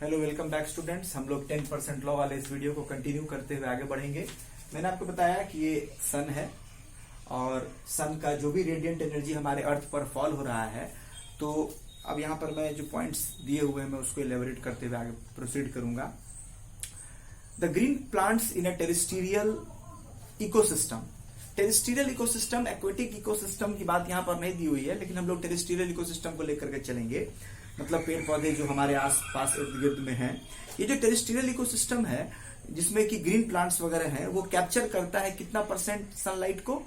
Hello welcome back students. हम लोग 10% law वाले इस वीडियो को कंटिन्यू करते हुए आगे बढ़ेंगे। मैंने आपको बताया कि ये सन है और सन का जो भी रेडिएंट एनर्जी हमारे अर्थ पर फॉल हो रहा है, तो अब यहाँ पर मैं जो पॉइंट्स दिए हुए हैं मैं उसको एलेबोरेट करते हुए आगे प्रोसीड करूंगा। The green plants in a terrestrial ecosystem. Terrestrial ecosystem, aquatic ecosystem की बात यहाँ पर नहीं दी हुई है, लेकिन हम लोग टेरेस्ट्रियल इकोसिस्टम को लेकर के चलेंगे, मतलब पेड़ पौधे जो हमारे आसपास इर्द गिर्द में हैं। ये जो टेरेस्ट्रियल इकोसिस्टम है जिसमें कि ग्रीन प्लांट्स वगैरह हैं, वो कैप्चर करता है कितना परसेंट सनलाइट को,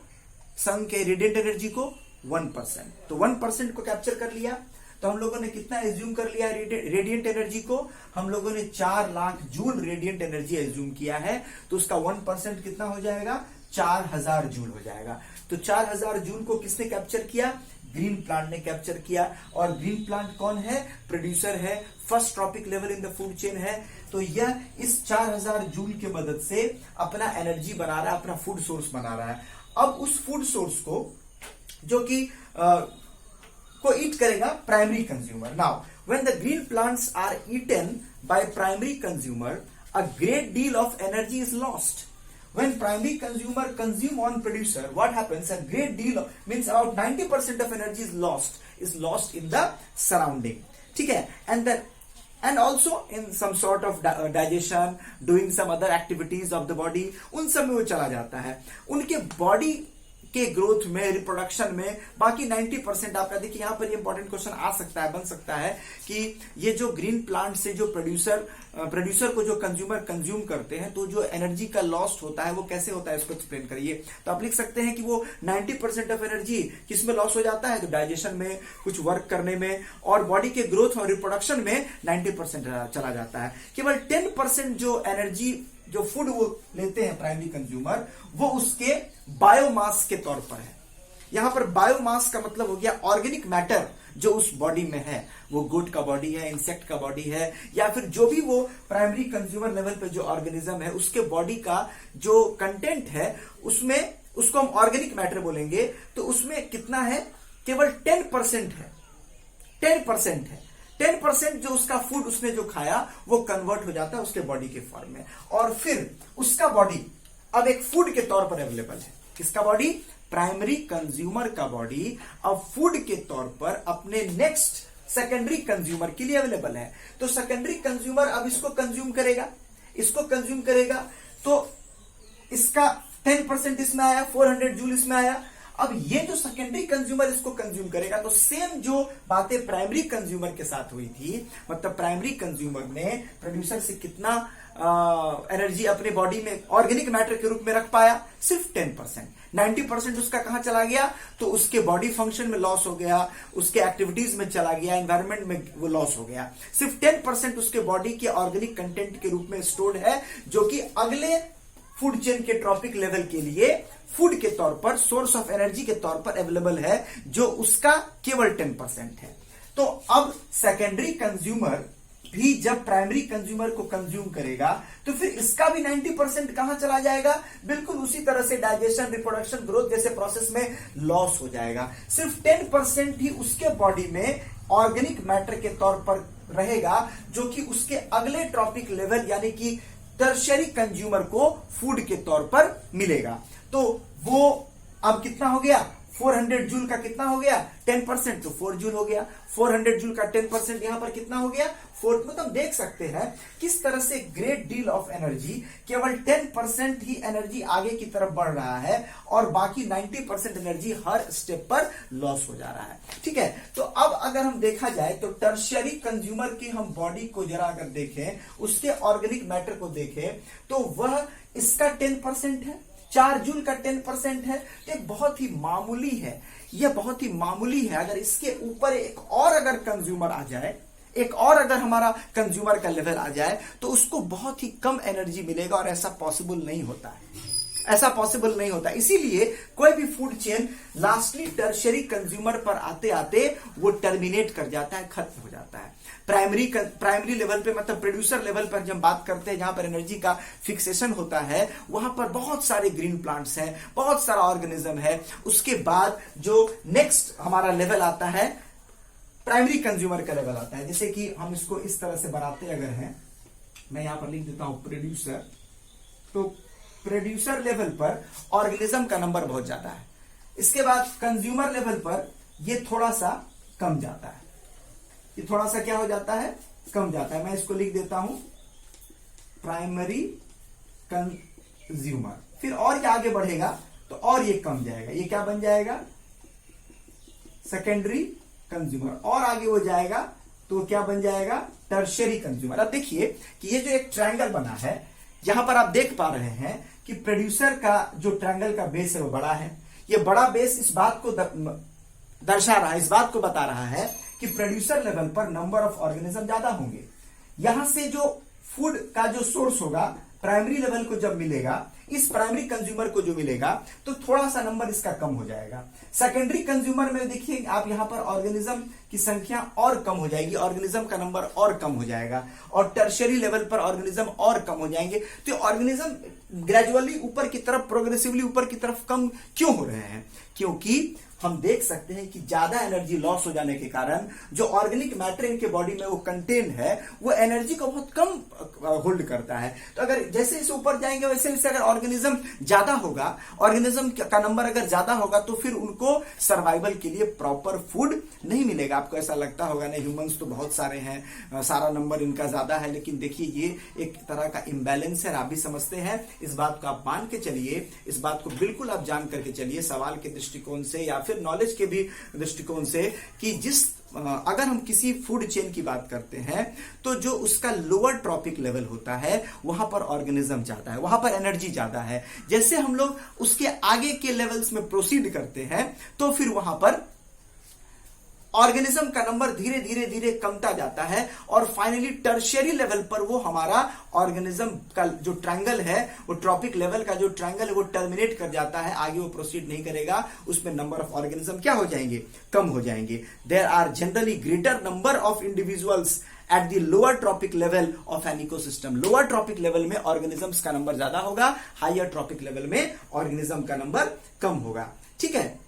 सन के रेडिएंट एनर्जी को 1%। तो 1% को कैप्चर कर लिया, तो हम लोगों ने कितना एज्यूम कर लिया रेडिएंट एनर्जी को, हम लोगों ने 4 lakh joule radiant energy assume किया है। तो उसका 1% कितना हो जाएगा, 4000 जूल हो जाएगा। तो 4000 जूल को किसने कैप्चर किया, ग्रीन प्लांट ने कैप्चर किया। और ग्रीन प्लांट कौन है, प्रोड्यूसर है, first trophic level in the food chain है। तो यह इस 4000 जूल की मदद से अपना एनर्जी बना रहा है, अपना फूड सोर्स बना रहा है। अब उस फूड सोर्स को जो कि को ईट करेगा primary consumer. Now when the green plants are eaten by primary consumer, a great deal of energy is lost. When primary consumer consume on producer, what happens? A great deal of, means about 90% of energy is lost in the surrounding. ठीक है? And also in some sort of digestion, doing some other activities of the body, उन सब में वो चला जाता है। उनके बॉडी के ग्रोथ में, रिप्रोडक्शन में बाकी 90% आपका, देखिए यहाँ पर ये इंपॉर्टेंट क्वेश्चन आ सकता है, बन सकता है कि ये जो ग्रीन प्लांट से जो प्रोड्यूसर को जो कंज्यूमर कंज्यूम करते हैं, तो जो एनर्जी का लॉस्ट होता है वो कैसे होता है, इसको एक्सप्लेन करिए। तो आप लिख सकते हैं कि वो 90% ऑफ एनर्जी किसमें लॉस हो जाता है, तो डाइजेशन में, कुछ वर्क करने में, और बॉडी के ग्रोथ और रिप्रोडक्शन में 90% चला जाता है। केवल 10% जो एनर्जी, जो फूड वो लेते हैं प्राइमरी कंज्यूमर, वो उसके बायोमास के तौर पर है। यहां पर बायोमास का मतलब हो गया ऑर्गेनिक मैटर जो उस बॉडी में है, वो गोट का बॉडी है, इंसेक्ट का बॉडी है, या फिर जो भी वो प्राइमरी कंज्यूमर लेवल पे जो ऑर्गेनिज्म है उसके बॉडी का जो कंटेंट है, उसमें उसको हम ऑर्गेनिक मैटर बोलेंगे। तो उसमें कितना है, केवल 10% है। 10% है। 10% जो उसका फूड उसने जो खाया वो कन्वर्ट हो जाता है उसके बॉडी के फॉर्म में, और फिर उसका बॉडी अब एक फूड के तौर पर अवेलेबल है। किसका बॉडी, प्राइमरी कंज्यूमर का बॉडी अब फूड के तौर पर अपने नेक्स्ट सेकेंडरी कंज्यूमर के लिए अवेलेबल है। तो सेकेंडरी कंज्यूमर अब इसको कंज्यूम करेगा, तो इसका 10% इसमें आया, 400 जूल इसमें आया। अब ये जो सेकेंडरी कंज्यूमर इसको कंज्यूम करेगा, तो सेम जो बातें प्राइमरी कंज्यूमर के साथ हुई थी, मतलब प्राइमरी कंज्यूमर ने प्रोड्यूसर से कितना एनर्जी अपने बॉडी में ऑर्गेनिक मैटर के रूप में रख पाया, सिर्फ 10%। 90% उसका कहां चला गया, तो उसके बॉडी फंक्शन में लॉस हो गया, उसके एक्टिविटीज में चला गया, एनवायरमेंट में वो लॉस हो गया। सिर्फ 10% उसके बॉडी के ऑर्गेनिक कंटेंट के रूप में स्टोर्ड है, जो कि अगले फूड चेन के ट्रॉपिक लेवल के लिए फूड के तौर पर, सोर्स ऑफ एनर्जी के तौर पर अवेलेबल है, जो उसका केवल 10% है। तो अब सेकेंडरी कंज्यूमर भी जब प्राइमरी कंज्यूमर को कंज्यूम करेगा, तो फिर इसका भी 90% कहां चला जाएगा, बिल्कुल उसी तरह से डाइजेशन, रिप्रोडक्शन, ग्रोथ जैसे प्रोसेस में लॉस हो जाएगा। सिर्फ 10% ही उसके बॉडी में ऑर्गेनिक मैटर के तौर पर रहेगा, जो कि उसके अगले ट्रॉपिक लेवल यानी कि टर्शियरी कंज्यूमर को फूड के तौर पर मिलेगा। तो वो अब कितना हो गया, 400 जूल का कितना हो गया, 10%, तो 4 जूल हो गया। 400 जूल का 10% यहां पर कितना हो गया, 4। मतलब देख सकते हैं किस तरह से ग्रेट डील ऑफ एनर्जी, केवल 10% ही एनर्जी आगे की तरफ बढ़ रहा है, और बाकी 90% एनर्जी हर स्टेप पर लॉस हो जा रहा है। ठीक है, तो अब अगर हम देखा जाए तो टर्शियरी कंज्यूमर की हम बॉडी को जरा अगर देखें, उसके ऑर्गेनिक मैटर को देखें, तो वह इसका 10% है, 4 जूल का 10% है। ये बहुत ही मामूली है, यह बहुत ही मामूली है। अगर इसके ऊपर एक और अगर कंज्यूमर आ जाए, एक और अगर हमारा कंज्यूमर का लेवल आ जाए, तो उसको बहुत ही कम एनर्जी मिलेगा, और ऐसा पॉसिबल नहीं होता है, ऐसा पॉसिबल नहीं होता। इसीलिए कोई भी food chain lastly tertiary consumer पर आते आते वो टर्मिनेट कर जाता है, खत्म हो जाता है। प्राइमरी लेवल पे, मतलब प्रोड्यूसर लेवल पर जब बात करते हैं, जहां पर एनर्जी का फिक्सेशन होता है, वहां पर बहुत सारे ग्रीन प्लांट्स हैं, बहुत सारा ऑर्गेनिज्म है। उसके बाद जो नेक्स्ट हमारा लेवल आता है प्राइमरी कंज्यूमर का लेवल आता है। जैसे कि हम इसको इस तरह से बनाते अगर हैं, मैं यहां पर लिख देता हूं प्रोड्यूसर, तो प्रोड्यूसर लेवल पर ऑर्गेनिज्म का नंबर बहुत ज्यादा है। इसके बाद कंज्यूमर लेवल पर ये थोड़ा सा कम जाता है, ये थोड़ा सा क्या हो जाता है, कम जाता है। मैं इसको लिख देता हूं प्राइमरी कंज्यूमर। फिर और ये आगे बढ़ेगा तो और ये कम जाएगा, ये क्या बन जाएगा, सेकेंडरी कंज्यूमर। और आगे वो जाएगा तो क्या बन जाएगा, टर्शियरी कंज्यूमर। अब देखिए कि ये जो एक ट्रायंगल बना है, यहां पर आप देख पा रहे हैं कि प्रोड्यूसर का जो ट्रायंगल का बेस है वो बड़ा है। ये बड़ा बेस इस बात को दर्शा रहा है, इस बात को बता रहा है कि प्रोड्यूसर लेवल पर नंबर ऑफ ऑर्गेनिज्म ज्यादा होंगे। यहां से जो फूड का जो सोर्स होगा प्राइमरी लेवल को जब मिलेगा, इस प्राइमरी कंज्यूमर को जो मिलेगा, तो थोड़ा सा नंबर इसका कम हो जाएगा। सेकेंडरी कंज्यूमर में देखिए आप यहां पर ऑर्गेनिज्म की संख्या और कम हो जाएगी, ऑर्गेनिज्म का नंबर और कम हो जाएगा, और टर्शियरी लेवल पर ऑर्गेनिज्म और कम हो जाएंगे। तो ऑर्गेनिज्म ग्रेजुअली ऊपर की तरफ, प्रोग्रेसिवली ऊपर की तरफ कम क्यों हो रहे हैं, क्योंकि हम देख सकते हैं कि ज्यादा एनर्जी लॉस हो जाने के कारण जो ऑर्गेनिक मैटर इनके बॉडी में वो कंटेन है, वो एनर्जी को बहुत कम होल्ड करता है। तो अगर जैसे जैसे ऊपर जाएंगे वैसे वैसे अगर ऑर्गेनिज्म ज्यादा होगा, ऑर्गेनिज्म का नंबर अगर ज्यादा होगा, तो फिर उनको सर्वाइवल के लिए प्रॉपर फूड नहीं मिलेगा। आपको ऐसा लगता होगा ना, ह्यूमंस तो बहुत सारे हैं, सारा नंबर इनका ज्यादा है, लेकिन देखिए ये एक तरह का इम्बैलेंस है। आप भी समझते हैं, इस बात को आप मान के चलिए, इस बात को बिल्कुल आप जान करके चलिए सवाल के दृष्टिकोण से या फिर नॉलेज के भी दृष्टिकोण से, कि जिस अगर हम किसी फूड चेन की बात करते हैं तो जो उसका लोअर ट्रॉपिक लेवल होता है वहां पर ऑर्गेनिज्म ज्यादा है, वहां पर एनर्जी ज्यादा है। जैसे हम लोग उसके आगे के लेवल्स में प्रोसीड करते हैं तो फिर वहां पर ऑर्गेनिज्म का नंबर धीरे धीरे धीरे कमता जाता है, और फाइनली टर्शियरी लेवल पर वो हमारा ऑर्गेनिज्म का जो ट्रायंगल है, वो ट्रॉपिक लेवल का जो ट्रायंगल है वो टर्मिनेट कर जाता है, आगे वो प्रोसीड नहीं करेगा, उसमें नंबर ऑफ ऑर्गेनिज्म क्या हो जाएंगे, कम हो जाएंगे। There are generally greater number of individuals at the lower trophic level of an ecosystem. Lower trophic level में ऑर्गेनिजम्स का नंबर ज्यादा होगा, हायर ट्रॉपिक लेवल में ऑर्गेनिज्म का नंबर कम होगा। ठीक है,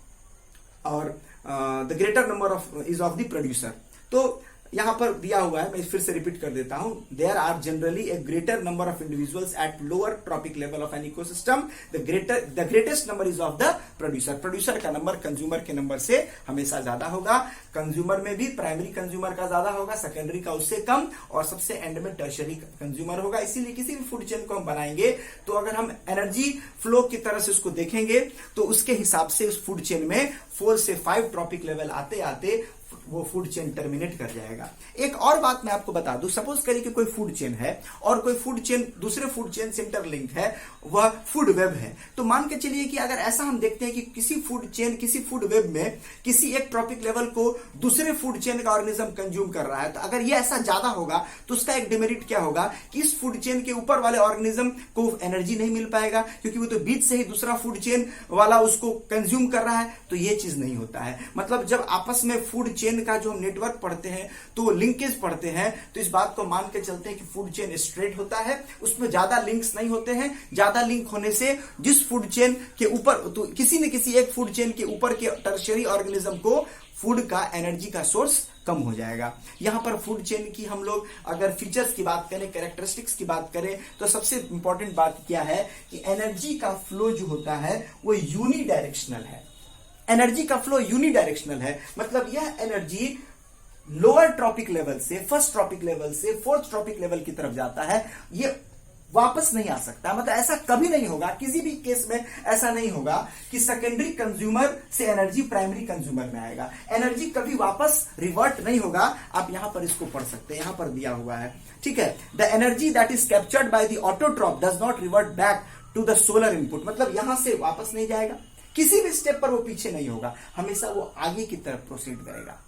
और the greater number of is of the producer. तो यहां पर दिया हुआ है, मैं फिर से रिपीट कर देता हूं, there are generally a greater number of individuals at lower trophic level of an ecosystem, the greatest number is of the producer. Producer का नंबर कंज्यूमर के नंबर से हमेशा ज्यादा होगा। कंज्यूमर में भी प्राइमरी कंज्यूमर का ज्यादा होगा, सेकेंडरी का उससे कम, और सबसे एंड में टर्शियरी कंज्यूमर होगा। इसीलिए किसी भी फूड चेन को हम बनाएंगे तो अगर हम एनर्जी फ्लो की तरह से उसको देखेंगे तो उसके हिसाब से उस फूड चेन में 4 से 5 ट्रॉपिक लेवल आते आते वो फूड चेन टर्मिनेट कर जाएगा। एक और बात मैं आपको बता दूं, सपोज करिए कि कोई फूड चेन है और कोई फूड चेन दूसरे फूड चेन से इंटरलिंक है, वह फूड वेब है। तो मान के चलिए कि अगर ऐसा हम देखते हैं कि किसी फूड चेन, किसी फूड वेब में किसी एक ट्रॉपिक लेवल को दूसरे फूड चेन का ऑर्गेनिज्म कंज्यूम कर रहा है, तो अगर ये ऐसा ज्यादा होगा तो उसका एक डिमेरिट क्या होगा कि इस फूड चेन के ऊपर वाले ऑर्गेनिज्म को एनर्जी नहीं मिल पाएगा, क्योंकि वो तो बीच से ही दूसरा फूड चेन वाला उसको कंज्यूम कर रहा है। तो ये चीज नहीं होता है। मतलब जब आपस में फूड चेन का जो हम नेटवर्क पढ़ते हैं तो लिंकेज पढ़ते हैं, तो इस बात को मान के चलते हैं कि फूड चेन स्ट्रेट होता है, उसमें ज्यादा लिंक्स नहीं होते हैं। ज्यादा लिंक होने से जिस फूड चेन के ऊपर, तो किसी न किसी एक फूड चेन के ऊपर के टर्शियरी ऑर्गेनिज्म को फूड का एनर्जी का सोर्स कम हो जाएगा। यहां पर फूड चेन की हम लोग अगर फीचर्स की बात करें, कैरेक्टरिस्टिक्स की बात करें, तो सबसे इंपॉर्टेंट बात क्या है कि एनर्जी का फ्लो जो होता है वो यूनिडायरेक्शनल है। एनर्जी का फ्लो यूनिडायरेक्शनल है, मतलब यह एनर्जी लोअर ट्रॉपिक लेवल से, फर्स्ट ट्रॉपिक लेवल से फोर्थ ट्रॉपिक लेवल की तरफ जाता है, ये वापस नहीं आ सकता। मतलब ऐसा कभी नहीं होगा, किसी भी केस में ऐसा नहीं होगा कि सेकेंडरी कंज्यूमर से एनर्जी प्राइमरी कंज्यूमर में आएगा। एनर्जी कभी वापस रिवर्ट नहीं होगा। आप यहां पर इसको पढ़ सकते हैं, यहां पर दिया हुआ है। ठीक है, the energy that is captured by the autotroph does not revert back to the solar input. मतलब यहां से वापस नहीं जाएगा, किसी भी स्टेप पर वो पीछे नहीं होगा, हमेशा वो आगे की तरफ प्रोसीड करेगा।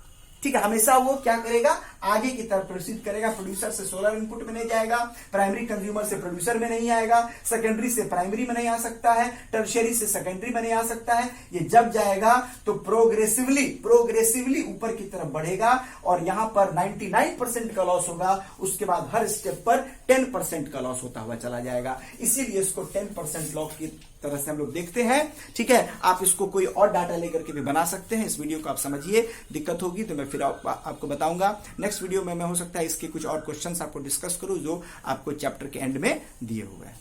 ठीक है, हमेशा वो क्या करेगा, आगे की तरफ प्रदर्शित करेगा। प्रोड्यूसर से सोलर इनपुट में नहीं जाएगा, प्राइमरी कंज्यूमर से प्रोड्यूसर में नहीं आएगा, सेकेंडरी से प्राइमरी में नहीं आ सकता है, टर्शियरी से सेकेंडरी में नहीं आ सकता है। ये जब जाएगा तो प्रोग्रेसिवली ऊपर की तरफ बढ़ेगा और यहां पर 99% का लॉस होगा, उसके बाद हर स्टेप पर 10% का लॉस होता हुआ चला जाएगा। इसीलिए इसको 10% लॉस की तरह से हम लोग देखते हैं। ठीक है, आप इसको कोई और डाटा लेकर के भी बना सकते हैं। इस वीडियो को आप समझिए, दिक्कत होगी तो मैं फिर आपको बताऊंगा। नेक्स्ट वीडियो में मैं हो सकता है इसके कुछ और क्वेश्चंस आपको डिस्कस करूं जो आपको चैप्टर के एंड में दिए हुए हैं।